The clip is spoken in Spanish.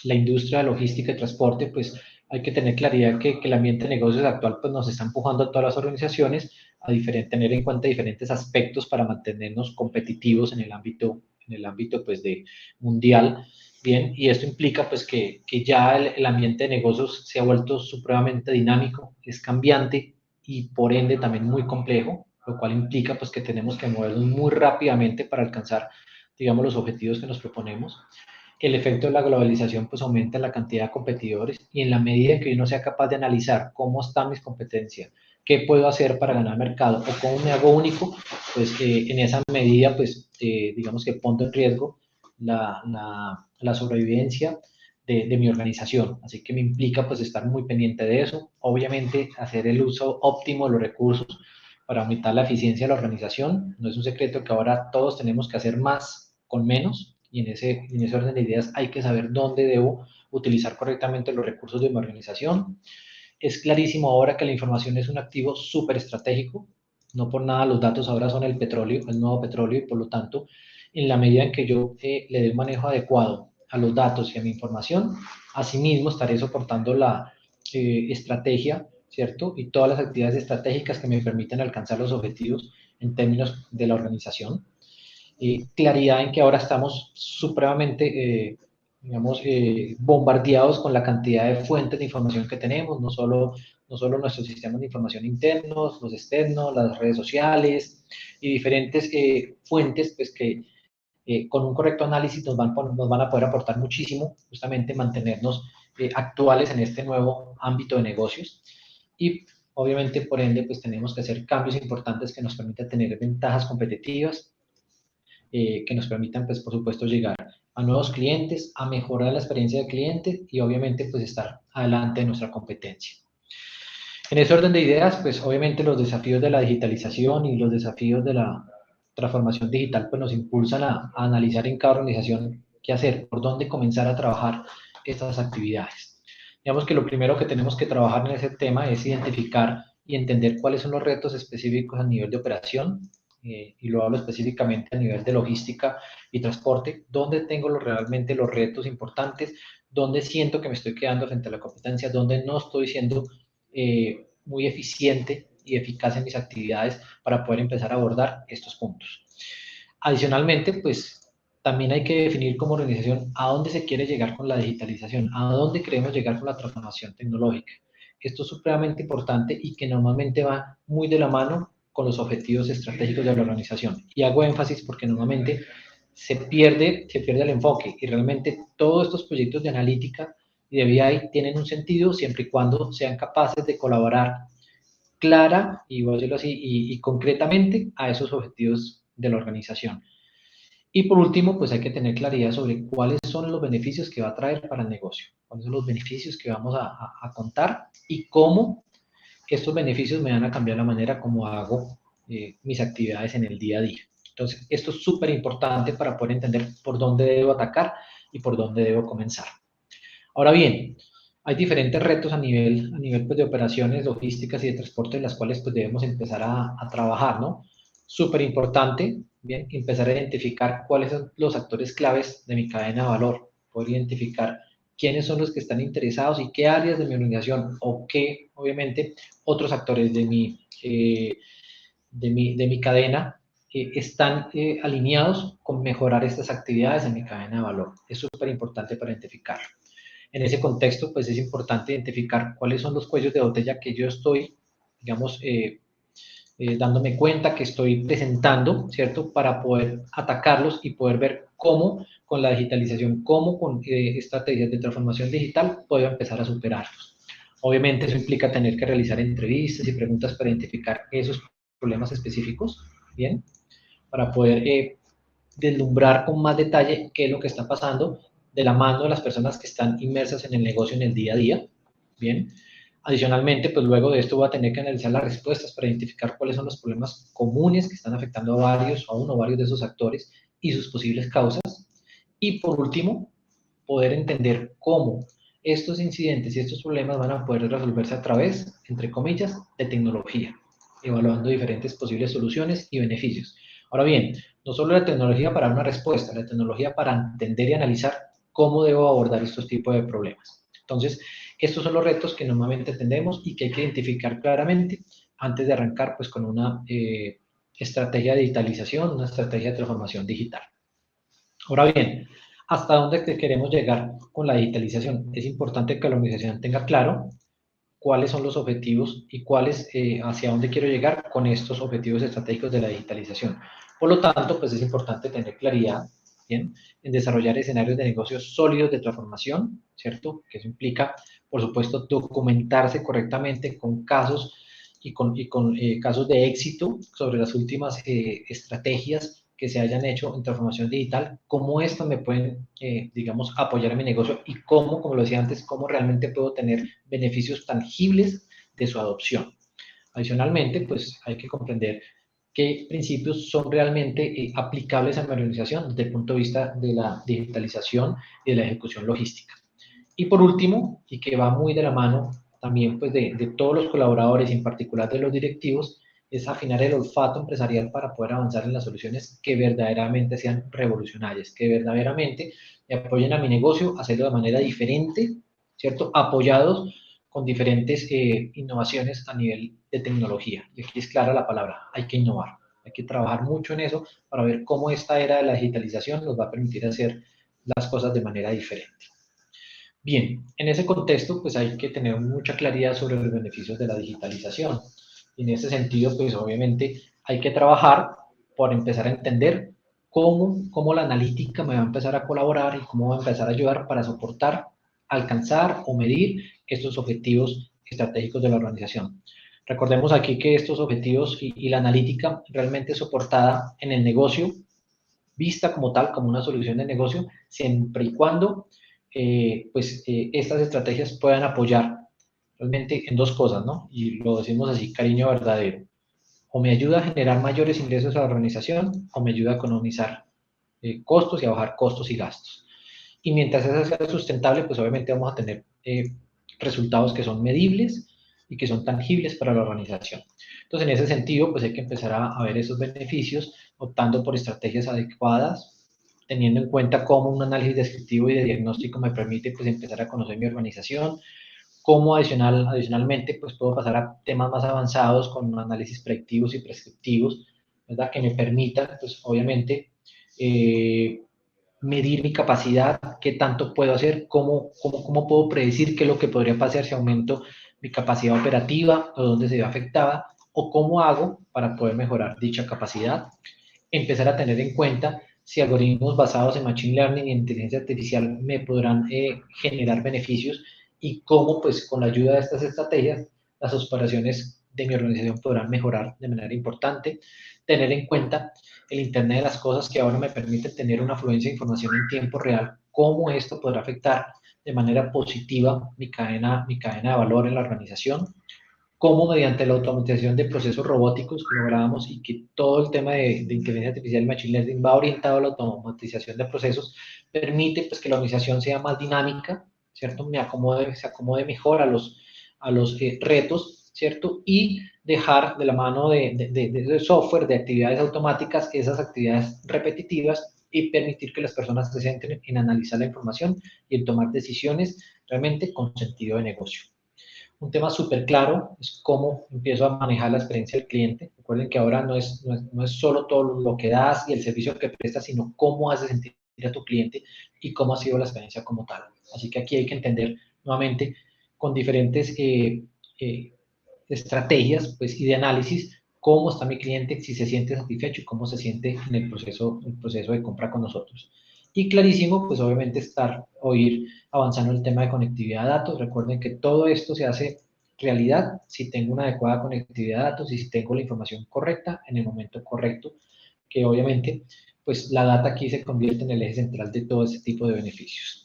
la industria de logística y transporte, pues hay que tener claridad que el ambiente de negocios actual pues nos está empujando a todas las organizaciones a tener en cuenta diferentes aspectos para mantenernos competitivos en el ámbito pues mundial. Bien, y esto implica pues que ya el ambiente de negocios se ha vuelto supremamente dinámico, es cambiante y por ende también muy complejo, lo cual implica pues que tenemos que movernos muy rápidamente para alcanzar, digamos, los objetivos que nos proponemos. El efecto de la globalización pues aumenta la cantidad de competidores y en la medida en que uno sea capaz de analizar cómo están mis competencias, qué puedo hacer para ganar mercado o cómo me hago único, pues en esa medida pues digamos que pongo en riesgo la sobrevivencia de mi organización. Así que me implica pues estar muy pendiente de eso. Obviamente hacer el uso óptimo de los recursos para aumentar la eficiencia de la organización. No es un secreto que ahora todos tenemos que hacer más con menos y en ese orden de ideas hay que saber dónde debo utilizar correctamente los recursos de mi organización. Es clarísimo ahora que la información es un activo súper estratégico. No por nada los datos ahora son el petróleo, el nuevo petróleo, y por lo tanto, en la medida en que yo le dé un manejo adecuado a los datos y a mi información, asimismo estaré soportando la estrategia, ¿cierto? Y todas las actividades estratégicas que me permiten alcanzar los objetivos en términos de la organización. Claridad en que ahora estamos supremamente, digamos, bombardeados con la cantidad de fuentes de información que tenemos, no solo nuestros sistemas de información internos, los externos, las redes sociales y diferentes fuentes pues, que con un correcto análisis nos van a poder aportar muchísimo, justamente mantenernos actuales en este nuevo ámbito de negocios. Y obviamente, por ende, pues tenemos que hacer cambios importantes que nos permitan tener ventajas competitivas, que nos permitan, pues, por supuesto, llegar a nuevos clientes, a mejorar la experiencia del cliente y, obviamente, pues, estar adelante de nuestra competencia. En ese orden de ideas, pues, obviamente, los desafíos de la digitalización y los desafíos de la transformación digital, pues, nos impulsan a analizar en cada organización qué hacer, por dónde comenzar a trabajar estas actividades. Digamos que lo primero que tenemos que trabajar en ese tema es identificar y entender cuáles son los retos específicos a nivel de operación, y lo hablo específicamente a nivel de logística y transporte, dónde tengo realmente los retos importantes, dónde siento que me estoy quedando frente a la competencia, dónde no estoy siendo muy eficiente y eficaz en mis actividades para poder empezar a abordar estos puntos. Adicionalmente, pues también hay que definir como organización a dónde se quiere llegar con la digitalización, a dónde queremos llegar con la transformación tecnológica. Esto es supremamente importante y que normalmente va muy de la mano con los objetivos estratégicos de la organización. Y hago énfasis porque normalmente se pierde el enfoque y realmente todos estos proyectos de analítica y de BI tienen un sentido siempre y cuando sean capaces de colaborar clara y, voy a decirlo así, y concretamente a esos objetivos de la organización. Y por último, pues hay que tener claridad sobre cuáles son los beneficios que va a traer para el negocio, cuáles son los beneficios que vamos a contar y cómo estos beneficios me van a cambiar la manera como hago mis actividades en el día a día. Entonces, esto es súper importante para poder entender por dónde debo atacar y por dónde debo comenzar. Ahora bien, hay diferentes retos a nivel pues, de operaciones, logísticas y de transporte en las cuales pues, debemos empezar a trabajar, ¿no? Súper importante, bien, empezar a identificar cuáles son los actores claves de mi cadena de valor, poder identificar quiénes son los que están interesados y qué áreas de mi organización o qué, obviamente, otros actores de mi cadena están alineados con mejorar estas actividades en mi cadena de valor. Es súper importante para identificarlo. En ese contexto, pues es importante identificar cuáles son los cuellos de botella que yo estoy, digamos, dándome cuenta que estoy presentando, ¿cierto? Para poder atacarlos y poder ver cómo con la digitalización, cómo con estrategias de transformación digital puedo empezar a superarlos. Obviamente eso implica tener que realizar entrevistas y preguntas para identificar esos problemas específicos, ¿bien? Para poder deslumbrar con más detalle qué es lo que está pasando de la mano de las personas que están inmersas en el negocio en el día a día, ¿bien? Adicionalmente, pues luego de esto voy a tener que analizar las respuestas para identificar cuáles son los problemas comunes que están afectando a uno o varios de esos actores y sus posibles causas. Y por último, poder entender cómo estos incidentes y estos problemas van a poder resolverse a través, entre comillas, de tecnología, evaluando diferentes posibles soluciones y beneficios. Ahora bien, no solo la tecnología para una respuesta, la tecnología para entender y analizar cómo debo abordar estos tipos de problemas. Entonces, estos son los retos que normalmente tenemos y que hay que identificar claramente antes de arrancar pues, con una estrategia de digitalización, una estrategia de transformación digital. Ahora bien, ¿hasta dónde queremos llegar con la digitalización? Es importante que la organización tenga claro cuáles son los objetivos y hacia dónde quiero llegar con estos objetivos estratégicos de la digitalización. Por lo tanto, pues es importante tener claridad, ¿bien?, en desarrollar escenarios de negocios sólidos de transformación, ¿cierto? Que eso implica, por supuesto, documentarse correctamente con casos y con casos de éxito sobre las últimas estrategias que se hayan hecho en transformación digital, cómo estas me pueden, digamos, apoyar en mi negocio y cómo, como lo decía antes, cómo realmente puedo tener beneficios tangibles de su adopción. Adicionalmente, pues hay que comprender qué principios son realmente aplicables a mi organización desde el punto de vista de la digitalización y de la ejecución logística. Y por último, y que va muy de la mano también pues de todos los colaboradores y en particular de los directivos, es afinar el olfato empresarial para poder avanzar en las soluciones que verdaderamente sean revolucionarias, que verdaderamente me apoyen a mi negocio, hacerlo de manera diferente, ¿cierto? Apoyados con diferentes innovaciones a nivel de tecnología. Y aquí es clara la palabra, hay que innovar, hay que trabajar mucho en eso para ver cómo esta era de la digitalización nos va a permitir hacer las cosas de manera diferente. Bien, en ese contexto, pues hay que tener mucha claridad sobre los beneficios de la digitalización. Y en ese sentido, pues obviamente hay que trabajar por empezar a entender cómo la analítica me va a empezar a colaborar y cómo va a empezar a ayudar para soportar, alcanzar o medir estos objetivos estratégicos de la organización. Recordemos aquí que estos objetivos y la analítica realmente soportada en el negocio, vista como tal, como una solución de negocio, siempre y cuando estas estrategias puedan apoyar realmente en dos cosas, ¿no? Y lo decimos así, cariño verdadero. O me ayuda a generar mayores ingresos a la organización o me ayuda a economizar costos y a bajar costos y gastos. Y mientras eso sea sustentable, pues obviamente vamos a tener resultados que son medibles y que son tangibles para la organización. Entonces, en ese sentido, pues hay que empezar a ver esos beneficios optando por estrategias adecuadas, teniendo en cuenta cómo un análisis descriptivo y de diagnóstico me permite pues empezar a conocer mi organización, cómo adicionalmente pues puedo pasar a temas más avanzados con análisis predictivos y prescriptivos, ¿verdad?, que me permitan pues obviamente medir mi capacidad, qué tanto puedo hacer, cómo puedo predecir qué es lo que podría pasar si aumento mi capacidad operativa o dónde se ve afectada, o cómo hago para poder mejorar dicha capacidad. Empezar a tener en cuenta si algoritmos basados en Machine Learning y inteligencia artificial me podrán generar beneficios y cómo, pues, con la ayuda de estas estrategias, las operaciones de mi organización podrán mejorar de manera importante. Tener en cuenta el Internet de las cosas que ahora me permite tener una fluencia de información en tiempo real, cómo esto podrá afectar de manera positiva mi cadena de valor en la organización, cómo mediante la automatización de procesos robóticos que lográbamos y que todo el tema de inteligencia artificial y machine learning va orientado a la automatización de procesos, permite pues, que la organización sea más dinámica, ¿cierto? Se acomode mejor a los retos, ¿cierto? Y dejar de la mano de software, de actividades automáticas, esas actividades repetitivas y permitir que las personas se centren en analizar la información y en tomar decisiones realmente con sentido de negocio. Un tema súper claro es cómo empiezo a manejar la experiencia del cliente. Recuerden que ahora no es solo todo lo que das y el servicio que prestas, sino cómo haces sentir a tu cliente y cómo ha sido la experiencia como tal. Así que aquí hay que entender nuevamente con diferentes estrategias pues, y de análisis cómo está mi cliente, si se siente satisfecho y cómo se siente en el proceso de compra con nosotros. Y clarísimo, pues obviamente ir avanzando en el tema de conectividad de datos. Recuerden que todo esto se hace realidad si tengo una adecuada conectividad de datos y si tengo la información correcta en el momento correcto, que obviamente pues la data aquí se convierte en el eje central de todo este tipo de beneficios.